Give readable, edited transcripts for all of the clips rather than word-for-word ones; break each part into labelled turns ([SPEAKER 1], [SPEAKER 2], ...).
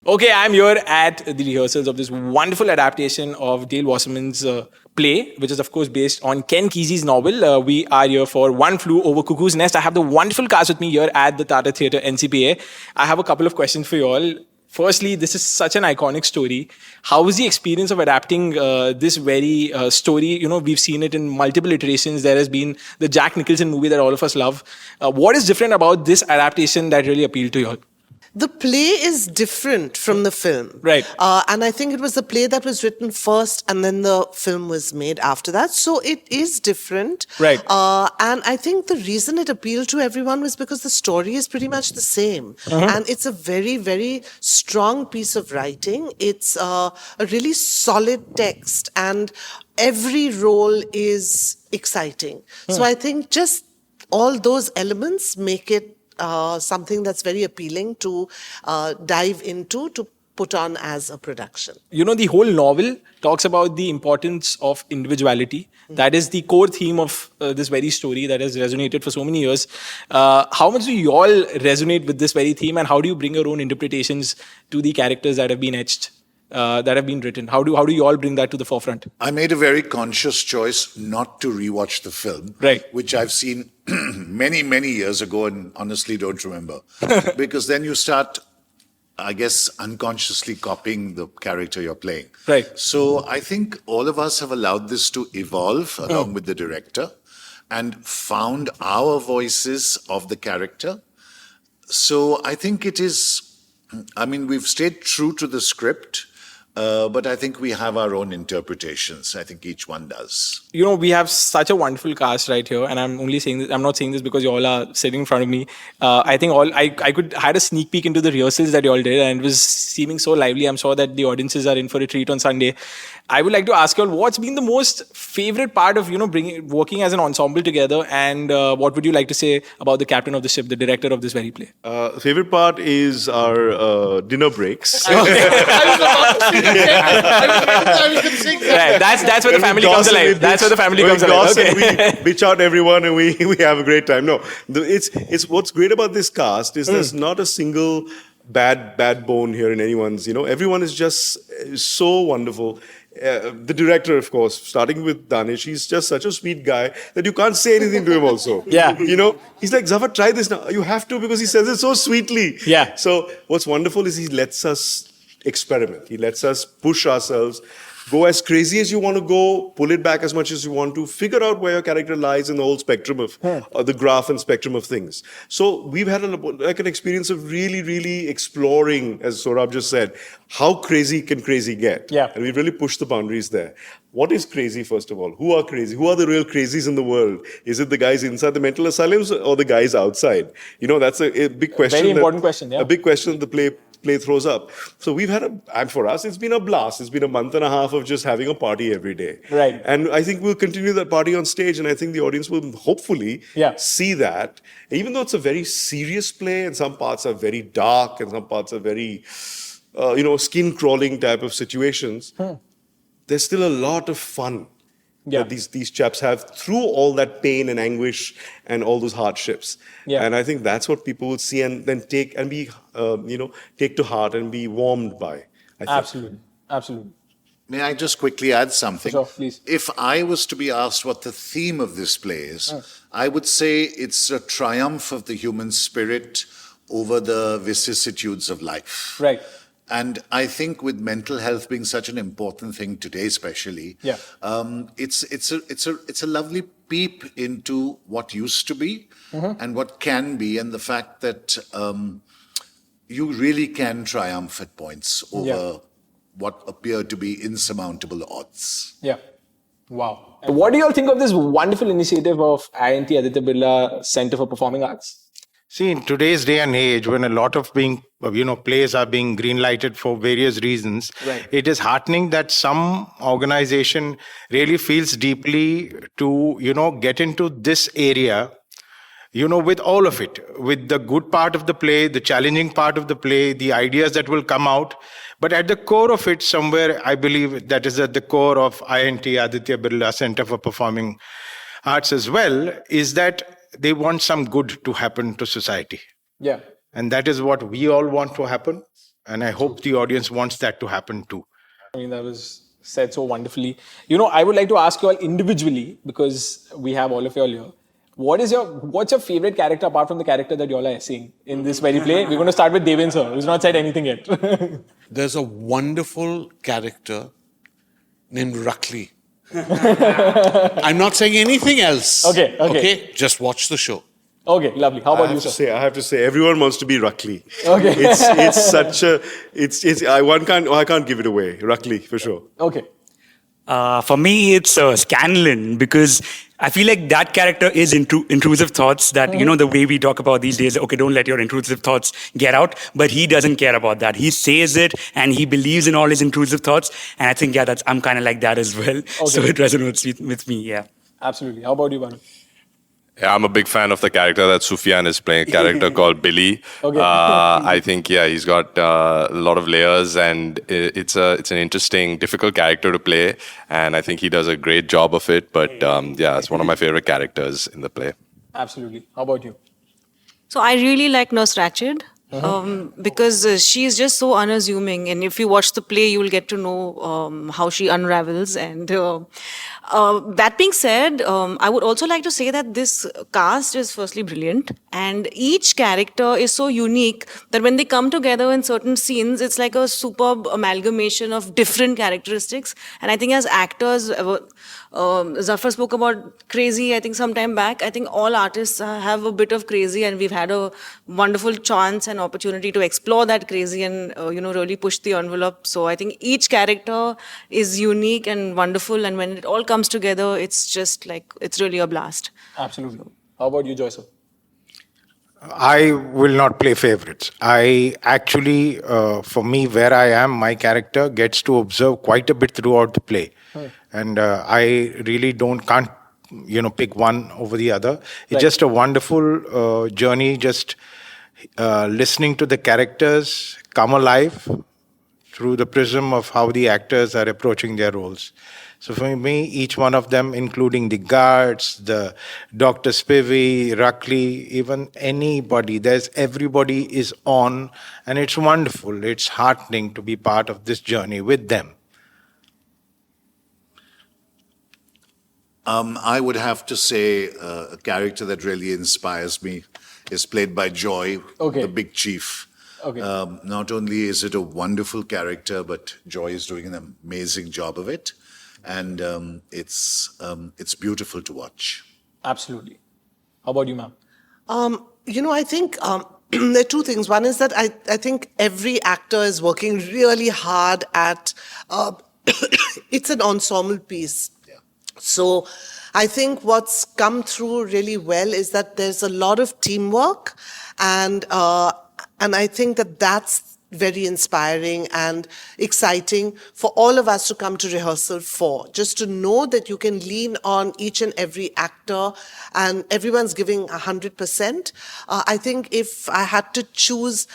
[SPEAKER 1] Okay, I'm here at the rehearsals of this wonderful adaptation of Dale Wasserman's play, which is, of course, based on Ken Kesey's novel. We are here for One Flew Over Cuckoo's Nest. I have the wonderful cast with me here at the Tata Theatre, NCPA. I have a couple of questions for you all. Firstly, this is such an iconic story. How was the experience of adapting this very story? You know, we've seen it in multiple iterations. There has been the Jack Nicholson movie that all of us love. What is different about this adaptation that really appealed to you all?
[SPEAKER 2] The play is different from the film.
[SPEAKER 1] Right.
[SPEAKER 2] And I think it was the play that was written first and then the film was made after that. So it is different.
[SPEAKER 1] Right.
[SPEAKER 2] And I think the reason it appealed to everyone was because the story is pretty much the same. And it's a very, very strong piece of writing. It's a really solid text and every role is exciting. So I think just all those elements make it something that's very appealing to dive into, to put on as a production.
[SPEAKER 1] You know, the whole novel talks about the importance of individuality. That is the core theme of this very story that has resonated for so many years. How much do you all resonate with this very theme, and how do you bring your own interpretations to the characters that have been etched, that have been written? How do you all bring that to the forefront?
[SPEAKER 3] I made a very conscious choice not to rewatch the film,
[SPEAKER 1] Right.
[SPEAKER 3] which I've seen many, many years ago and honestly don't remember. Because then you start, I guess, unconsciously copying the character you're playing.
[SPEAKER 1] Right.
[SPEAKER 3] So I think all of us have allowed this to evolve along with the director and found our voices of the character. So I think it is, I mean, we've stayed true to the script. But I think we have our own interpretations. I think each one does.
[SPEAKER 1] You know, we have such a wonderful cast right here, and I'm only saying this. I'm not saying this because you all are sitting in front of me. I think I had a sneak peek into the rehearsals that you all did, and it was seeming so lively. I'm sure that the audiences are in for a treat on Sunday. I would like to ask you all, what's been the most favorite part of working as an ensemble together, and what would you like to say about the captain of the ship, the director of this very play?
[SPEAKER 4] Favorite part is our dinner breaks.
[SPEAKER 1] Right, that's where the family comes alive. That's where the family comes alive. Okay.
[SPEAKER 4] We bitch out everyone and we have a great time. No, it's what's great about this cast is there's not a single bad bone here in anyone's. You know, everyone is just so wonderful. The director, of course, starting with Danesh, he's just such a sweet guy that you can't say anything to him also.
[SPEAKER 1] Yeah.
[SPEAKER 4] You know, he's like, Zafar, try this now. You have to, because he says it so sweetly.
[SPEAKER 1] Yeah.
[SPEAKER 4] So what's wonderful is he lets us experiment. He lets us push ourselves, go as crazy as you want to go, pull it back as much as you want to, figure out where your character lies in the whole spectrum of the graph and spectrum of things. So we've had an experience of really, really exploring, as Sohrab just said, how crazy can crazy get?
[SPEAKER 1] Yeah.
[SPEAKER 4] And we've really pushed the boundaries there. What is crazy, first of all? Who are crazy? Who are the real crazies in the world? Is it the guys inside the mental asylums or the guys outside? You know, that's a big question.
[SPEAKER 1] Very important question, yeah.
[SPEAKER 4] A big question that the play throws up. So we've had and for us, it's been a blast. It's been a month and a half of just having a party every day.
[SPEAKER 1] Right.
[SPEAKER 4] And I think we'll continue that party on stage, and I think the audience will hopefully see that. Even though it's a very serious play, and some parts are very dark, and some parts are very, skin-crawling type of situations, there's still a lot of fun that these chaps have through all that pain and anguish and all those hardships.
[SPEAKER 1] Yeah.
[SPEAKER 4] And I think that's what people will see and then take to heart and be warmed by. I think.
[SPEAKER 1] Absolutely.
[SPEAKER 3] May I just quickly add something?
[SPEAKER 1] Sure, please.
[SPEAKER 3] If I was to be asked what the theme of this play is, I would say it's a triumph of the human spirit over the vicissitudes of life.
[SPEAKER 1] Right.
[SPEAKER 3] And I think with mental health being such an important thing today, especially, it's a lovely peep into what used to be and what can be, and the fact that you really can triumph at points over what appear to be insurmountable odds.
[SPEAKER 1] Yeah. Wow. What do you all think of this wonderful initiative of INT Aditya Birla Centre for Performing Arts?
[SPEAKER 5] See, in today's day and age, when a lot of plays are being green-lighted for various reasons, it is heartening that some organization really feels deeply to, get into this area, with all of it, with the good part of the play, the challenging part of the play, the ideas that will come out. But at the core of it, somewhere, I believe that is at the core of INT Aditya Birla Centre for Performing Arts as well, is that they want some good to happen to society.
[SPEAKER 1] Yeah.
[SPEAKER 5] And that is what we all want to happen. And I hope the audience wants that to happen too.
[SPEAKER 1] I mean, that was said so wonderfully. You know, I would like to ask you all individually, because we have all of you all here. What's your favorite character apart from the character that you all are seeing in this very play? We're going to start with Deven sir, who's not said anything yet.
[SPEAKER 6] There's a wonderful character named Ruckly. I'm not saying anything else.
[SPEAKER 1] Okay.
[SPEAKER 6] Just watch the show.
[SPEAKER 1] Okay, lovely. How about you, sir?
[SPEAKER 4] I have to say, everyone wants to be Ruckly.
[SPEAKER 1] Okay.
[SPEAKER 4] It's such a, I can't give it away. Ruckly, for sure.
[SPEAKER 1] Okay.
[SPEAKER 7] For me, it's Scanlan, because I feel like that character is intrusive thoughts that, you know, the way we talk about these days, okay, don't let your intrusive thoughts get out, but he doesn't care about that. He says it and he believes in all his intrusive thoughts. And I think, yeah, I'm kind of like that as well. Okay. So it resonates with me, yeah.
[SPEAKER 1] Absolutely. How about you, Banu?
[SPEAKER 8] Yeah, I'm a big fan of the character that Sufyan is playing, a character called Billy.
[SPEAKER 1] Okay.
[SPEAKER 8] I think, yeah, he's got a lot of layers, and it's an interesting, difficult character to play, and I think he does a great job of it. But yeah, it's one of my favorite characters in the play.
[SPEAKER 1] Absolutely. How about you?
[SPEAKER 9] So I really like Nurse Ratched. Because she's just so unassuming, and if you watch the play, you will get to know how she unravels. And that being said, I would also like to say that this cast is firstly brilliant, and each character is so unique that when they come together in certain scenes, it's like a superb amalgamation of different characteristics. And I think as actors, Zafar spoke about crazy, I think some time back. I think all artists have a bit of crazy, and we've had a wonderful chance and opportunity to explore that crazy and really push the envelope. So I think each character is unique and wonderful, and when it all comes together, it's just like, it's really a blast.
[SPEAKER 1] Absolutely. How about you, Joyce?
[SPEAKER 5] I will not play favorites. I actually, for me, where I am, my character gets to observe quite a bit throughout the play. And I really can't pick one over the other. It's just a wonderful journey, just listening to the characters come alive through the prism of how the actors are approaching their roles. So for me, each one of them, including the guards, the Dr. Spivey, Ruckley, even anybody, everybody is on, and it's wonderful. It's heartening to be part of this journey with them.
[SPEAKER 3] I would have to say a character that really inspires me is played by Joy, the big chief.
[SPEAKER 1] Okay.
[SPEAKER 3] Not only is it a wonderful character, but Joy is doing an amazing job of it. And it's beautiful to watch.
[SPEAKER 1] Absolutely. How about you, ma'am?
[SPEAKER 2] I think there are two things. One is that I think every actor is working really hard at, it's an ensemble piece. So I think what's come through really well is that there's a lot of teamwork, and I think that that's very inspiring and exciting for all of us to come to rehearsal for. Just to know that you can lean on each and every actor and everyone's giving 100%. I think if I had to choose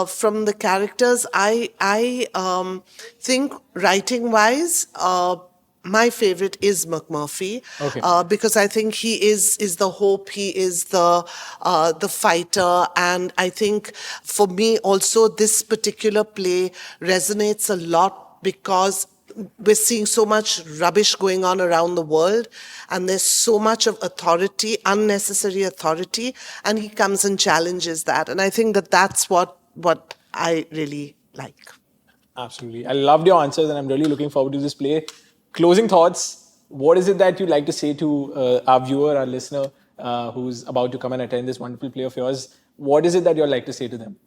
[SPEAKER 2] from the characters, I think writing-wise, my favorite is McMurphy, because I think he is the hope, he is the fighter, and I think for me also this particular play resonates a lot because we're seeing so much rubbish going on around the world, and there's so much of authority, unnecessary authority, and he comes and challenges that, and I think that that's what I really like.
[SPEAKER 1] Absolutely. I loved your answers, and I'm really looking forward to this play. Closing thoughts, what is it that you'd like to say to our viewer, our listener, who's about to come and attend this wonderful play of yours? What is it that you'd like to say to them?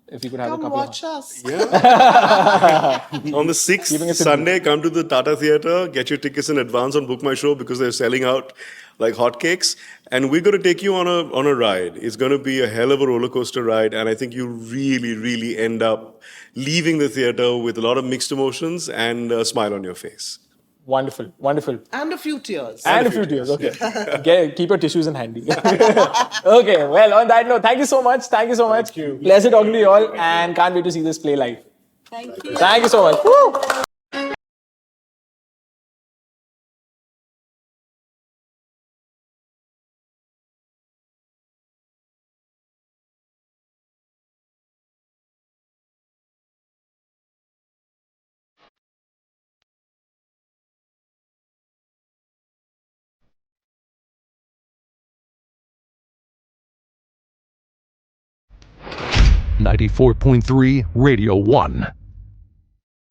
[SPEAKER 1] If you could have
[SPEAKER 2] Come
[SPEAKER 1] a couple
[SPEAKER 2] watch
[SPEAKER 1] of
[SPEAKER 2] us.
[SPEAKER 4] Yeah. On the 6th, Sunday, come to the Tata Theatre, get your tickets in advance on Book My Show because they're selling out like hotcakes. And we're going to take you on a ride. It's going to be a hell of a roller coaster ride. And I think you really, really end up leaving the theatre with a lot of mixed emotions and a smile on your face.
[SPEAKER 1] Wonderful, wonderful.
[SPEAKER 2] And a few tears.
[SPEAKER 1] And a few tears, okay. Keep your tissues in handy. Okay, well, on that note, thank you so much. Thank you so much. Pleasure talking to you all, and can't wait to see this play live.
[SPEAKER 9] Thank you.
[SPEAKER 1] Thank you so much. Woo!
[SPEAKER 10] 94.3 Radio 1.